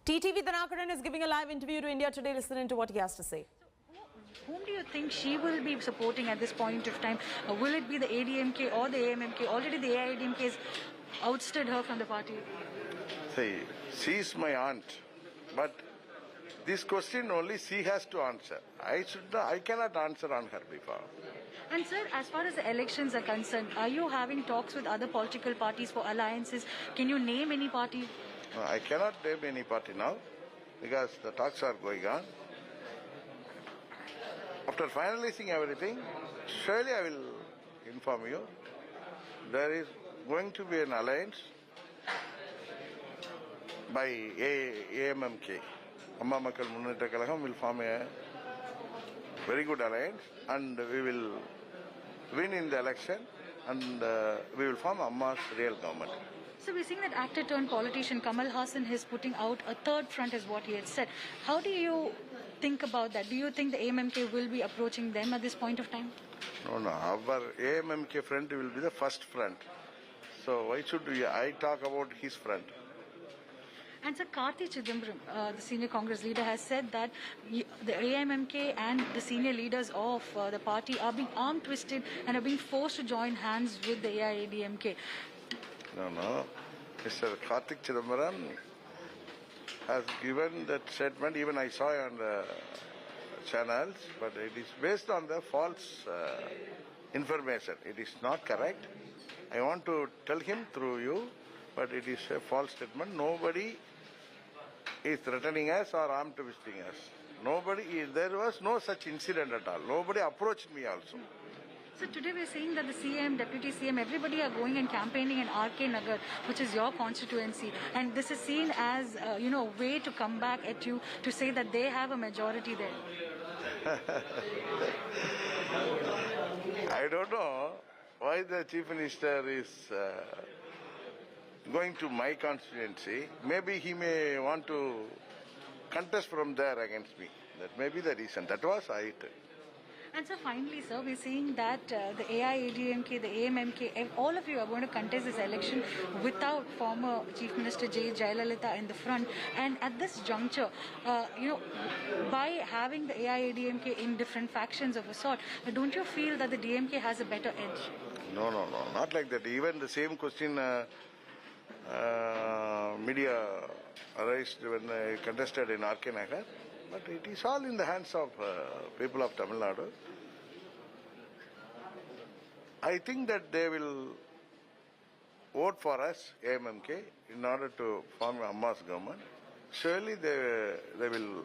TTV Dhanakaran is giving a live interview to India Today. Listen in to what he has to say. Whom do you think she will be supporting at this point of time? Will it be the ADMK or the AMMK? Already the AIDMK has ousted her from the party. See, she is my aunt, but this question only she has to answer. I cannot answer on her behalf. And sir, as far as the elections are concerned, are you having talks with other political parties for alliances? Can you name any party? No, I cannot name any party now because the talks are going on. After finalizing everything, surely I will inform you. There is going to be an alliance by AMMK. Amma Makkal Munneta Kalagam will form a very good alliance and we will win in the election and we will form Amma's real government. So we're seeing that actor turned politician Kamal Hassan is putting out a third front is what he had said. How do you think about that? Do you think the AMMK will be approaching them at this point of time? No, our AMMK front will be the first front. So why should I talk about his front? And Sir, Karti Chidambaram, the senior Congress leader, has said that the AMMK and the senior leaders of the party are being arm twisted and are being forced to join hands with the AIADMK. No. Mr. Kartik Chidambaram has given that statement, even I saw on the channels, but it is based on the false information. It is not correct. I want to tell him through you, but it is a false statement. Nobody is threatening us or arm twisting us. There was no such incident at all. Nobody approached me also. So today we're seeing that the CM, Deputy CM, everybody are going and campaigning in RK Nagar, which is your constituency. And this is seen as, a way to come back at you to say that they have a majority there. I don't know why the Chief Minister is going to my constituency. Maybe he may want to contest from there against me. That may be the reason. That was it. And so finally, sir, we're seeing that the AIADMK, the AMMK, all of you are going to contest this election without former Chief Minister J. Jayalalitha in the front. And at this juncture, by having the AIADMK in different factions of a sort, don't you feel that the DMK has a better edge? No, not like that. Even the same question media raised when I contested in RK Nagar. But it is all in the hands of people of Tamil Nadu. I think that they will vote for us, AMMK, in order to form Amma's government. Surely they will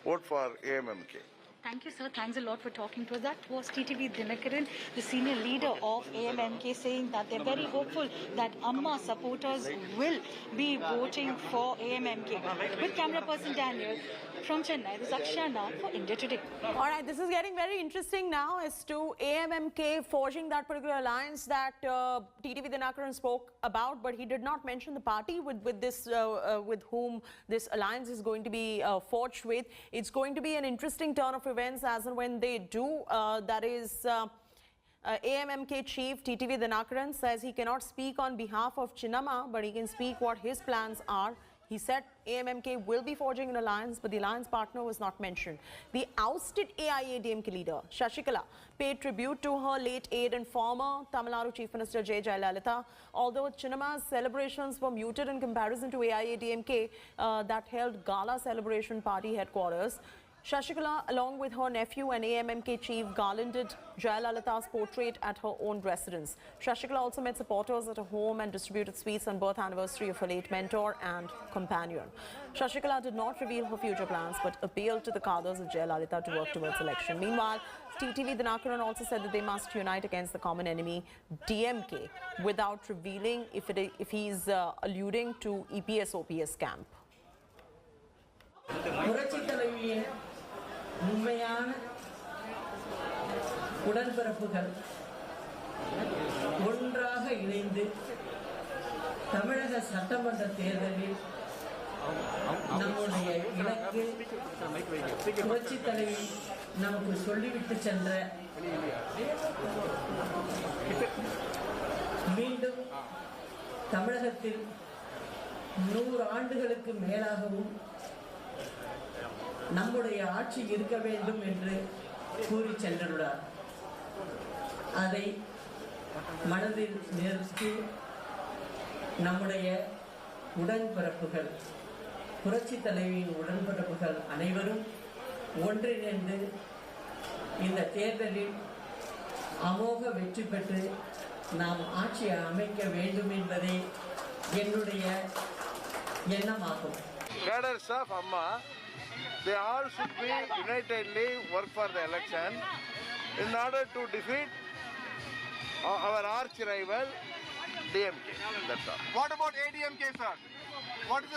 vote for AMMK. Thank you, sir. Thanks a lot for talking to us. That was TTV Dhanakaran, the senior leader of AMMK, saying that they're very hopeful that Amma supporters will be voting for AMMK. With camera person Daniel from Chennai, this is Akshay Nag for India Today. All right, this is getting very interesting now as to AMMK forging that particular alliance that TTV Dhanakaran spoke about, but he did not mention the party with whom this alliance is going to be forged with. It's going to be an interesting turn of events as and when they do. That is AMMK chief TTV Dhanakaran says he cannot speak on behalf of Chinnamma, but he can speak what his plans are. He said AMMK will be forging an alliance, but the alliance partner was not mentioned. The ousted AIADMK leader, Shashikala, paid tribute to her late aide and former Tamil Nadu Chief Minister J. Jayalalitha. Although Chinnamma's celebrations were muted in comparison to AIADMK that held gala celebration party headquarters, Shashikala, along with her nephew and AMMK chief, garlanded Jayalalitha's portrait at her own residence. Shashikala also met supporters at her home and distributed sweets on birth anniversary of her late mentor and companion. Shashikala did not reveal her future plans, but appealed to the cadres of Jayalalitha to work towards election. Meanwhile, TTV Dhanakaran also said that they must unite against the common enemy, DMK, without revealing if he's alluding to EPS-OPS camp. உண்மையான உடன்பிறப்புகள் ஒன்றாக இணைந்து தமிழக சட்டமன்ற தேர்தலில் நம்முடைய இலக்கு புரட்சித் தலைவி நமக்கு சொல்லிவிட்டு சென்ற மீண்டும் தமிழகத்தில் 100 ஆண்டுகளுக்கு மேலாகவும் நம்முடைய ஆட்சி இருக்க வேண்டும் என்று கூறி சென்றுள்ளார். அதை மனதில் நிறுத்தி நம்முடைய உடன்பிறப்புகள், புரட்சி தலைவியின் உடன்பிறப்புகள் அனைவரும் ஒன்றிணைந்து இந்த தேர்தலில் அமோக வெற்றி பெற்று நாம் ஆட்சியை அமைக்க வேண்டும் என்பதே என்னுடைய எண்ணமாகும். Cadres of Amma, they all should be unitedly work for the election in order to defeat our arch rival DMK. That's all. What about ADMK, sir? What is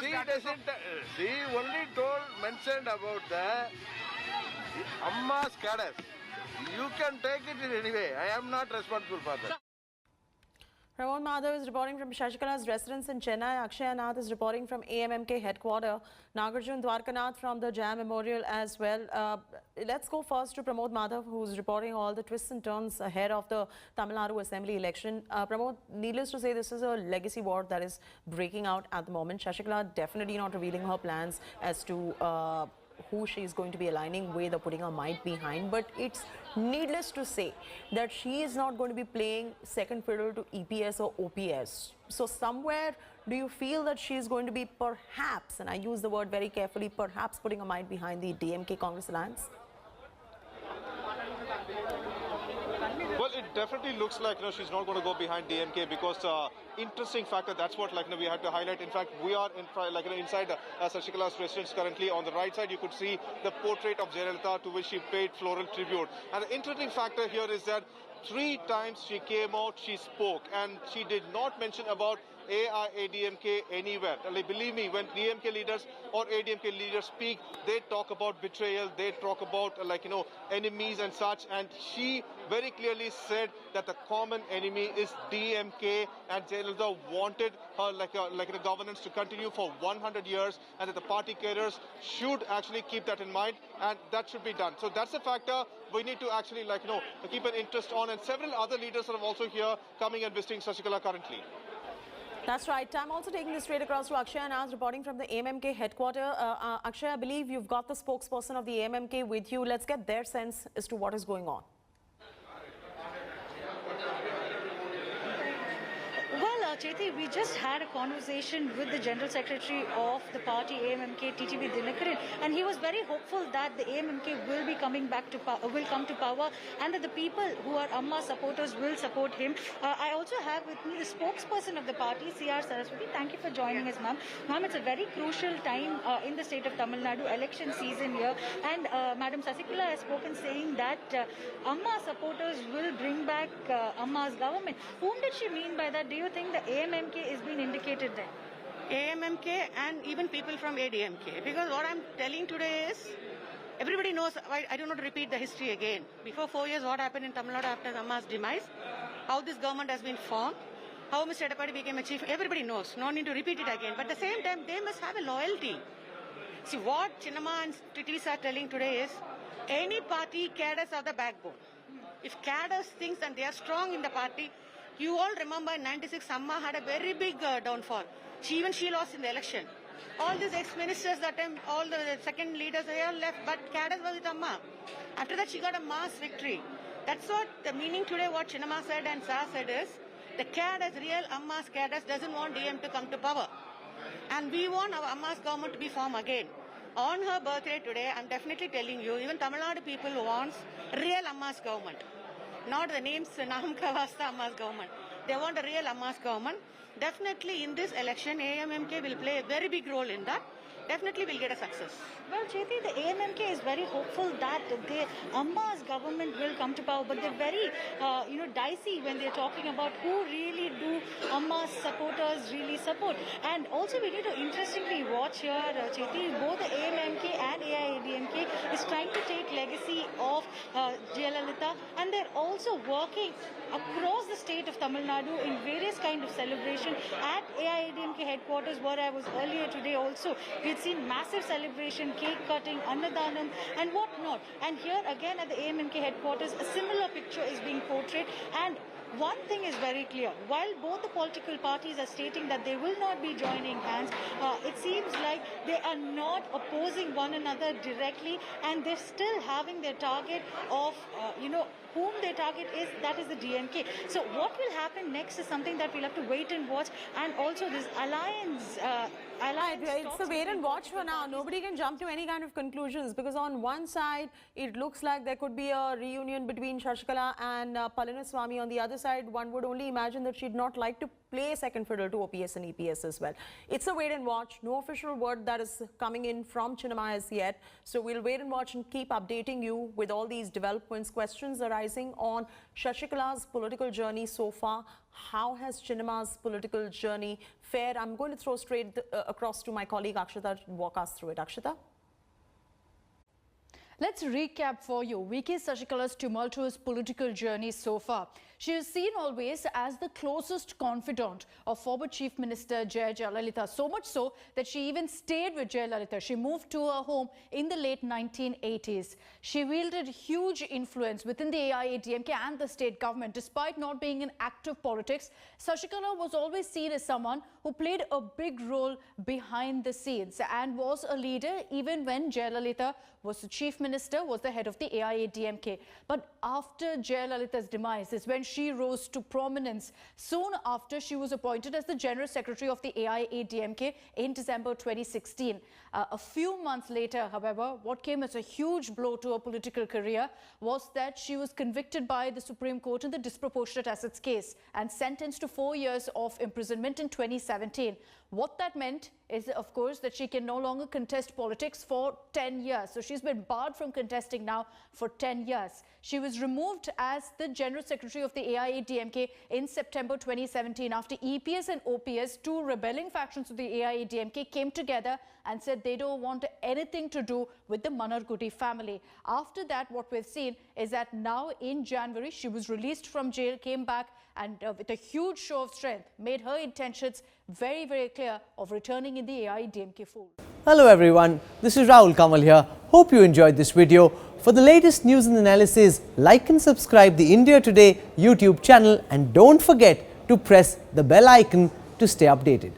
the She only mentioned about the Amma's cadres. You can take it in any way. I am not responsible for that. Pramod Madhav is reporting from Shashikala's residence in Chennai. Akshay Nath is reporting from AMMK headquarters. Nagarjun Dwarkanath from the Jam Memorial as well. Let's go first to Pramod Madhav, who's reporting all the twists and turns ahead of the Tamil Nadu Assembly election. Pramod, needless to say, this is a legacy war that is breaking out at the moment. Shashikala definitely not revealing her plans as to who she is going to be aligning with or putting her might behind, but it's needless to say that she is not going to be playing second fiddle to EPS or OPS. So somewhere do you feel that she is going to be perhaps, and I use the word very carefully, perhaps putting her might behind the DMK Congress alliance? Well, it definitely looks like she's not going to go behind DMK because interesting factor. That's what we had to highlight. In fact, we are inside Shashikala's residence currently. On the right side, you could see the portrait of Jayalalitha, to which she paid floral tribute. And the interesting factor here is that 3 times she came out, she spoke, and she did not mention about AIADMK anywhere. Believe me, when DMK leaders or ADMK leaders speak, they talk about betrayal, they talk about enemies and such, and she very clearly said that the common enemy is DMK, and Jayalalitha wanted her a governance to continue for 100 years, and that the party cadres should actually keep that in mind, and that should be done. So that's a factor we need to actually keep an interest on, and several other leaders are also here coming and visiting Shashikala currently. That's right. I'm also taking this straight across to Akshay Nath, reporting from the AMMK headquarters. Akshay, I believe you've got the spokesperson of the AMMK with you. Let's get their sense as to what is going on. Well, Chethi, we just had a conversation with the General Secretary of the party AMMK, TTV Dinakaran, and he was very hopeful that the AMMK will be coming back to will come to power, and that the people who are Amma supporters will support him. I also have with me the spokesperson of the party, C.R. Saraswati. Thank you for joining us, ma'am. Ma'am, it's a very crucial time in the state of Tamil Nadu, election season here, and Madam Sasikala has spoken saying that Amma supporters will bring back Amma's government. Whom did she mean by that? Do you think the AMMK is being indicated there? AMMK and even people from ADMK. Because what I'm telling today is, everybody knows, I do not repeat the history again. Before 4 years, what happened in Tamil Nadu after Amma's demise, how this government has been formed, how Mr. Edapadi became a chief, everybody knows. No need to repeat it again. But at the same time, they must have a loyalty. See, what Chinnamma and Titis are telling today is, any party cadres are the backbone. If cadres thinks and they are strong in the party, you all remember in 96, Amma had a very big downfall. She lost in the election. All these ex-ministers that time, all the second leaders, they all left, but cadres was with Amma. After that, she got a mass victory. That's what the meaning today, what Chinnamma said and Sa said is, the cadres, real Amma's cadres, doesn't want DM to come to power. And we want our Amma's government to be formed again. On her birthday today, I'm definitely telling you, even Tamil Nadu people wants real Amma's government. Not the names Nam Kavasta Amma's government. They want a real Amma's government. Definitely in this election, AMMK will play a very big role in that. Definitely will get a success. Well, Chethi, the AMMK is very hopeful that Amma's government will come to power, but they're very, dicey when they're talking about who really do Amma's supporters really support. And also, we need to interestingly watch here, Chethi, both the AMMK and AIADMK is trying to take legacy of Jayalalitha, and they're also working across the state of Tamil Nadu in various kind of celebration at AIADMK headquarters, where I was earlier today also. We've seen massive celebration, cake cutting, Annadhanam and whatnot. And here again at the AMMK headquarters, a similar picture is being portrayed, and one thing is very clear. While both the political parties are stating that they will not be joining hands, it seems like they are not opposing one another directly, and they're still having their target of, whom their target is, that is the DMK. So what will happen next is something that we'll have to wait and watch, and also this alliance. It's a wait and watch for now. Nobody can jump to any kind of conclusions, because on one side it looks like there could be a reunion between Shashikala and Palaniswamy. On the other side, one would only imagine that she'd not like to play second fiddle to OPS and EPS as well. It's a wait and watch. No official word that is coming in from Chinnamma as yet. So we'll wait and watch and keep updating you with all these developments. Questions arising on Shashikala's political journey so far. How has Chinnamma's political journey fared? I'm going to throw straight across to my colleague Akshita to walk us through it. Akshita? Let's recap for you VK Shashikala's tumultuous political journey so far. She is seen always as the closest confidant of former Chief Minister Jayalalitha, so much so that she even stayed with Jayalalitha. She moved to her home in the late 1980s. She wielded huge influence within the AIADMK and the state government. Despite not being in active politics, Shashikala was always seen as someone who played a big role behind the scenes and was a leader even when Jayalalitha was the Chief Minister, was the head of the AIADMK. But after Jayalalitha's demise is when she rose to prominence. Soon after, she was appointed as the General Secretary of the AIADMK in December 2016. A few months later, however, what came as a huge blow to her political career was that she was convicted by the Supreme Court in the disproportionate assets case and sentenced to 4 years of imprisonment in 2017. What that meant is, of course, that she can no longer contest politics for 10 years. So she's been barred from contesting now for 10 years. She was removed as the General Secretary of the AIADMK in September 2017 after EPS and OPS, two rebelling factions of the AIADMK, came together and said they don't want anything to do with the Manargudi family. After that, what we've seen is that now in January, she was released from jail, came back, and with a huge show of strength, made her intentions very, very clear of returning in the AIADMK fold. Hello everyone, this is Rahul Kamal here. Hope you enjoyed this video. For the latest news and analysis, like and subscribe the India Today YouTube channel, and don't forget to press the bell icon to stay updated.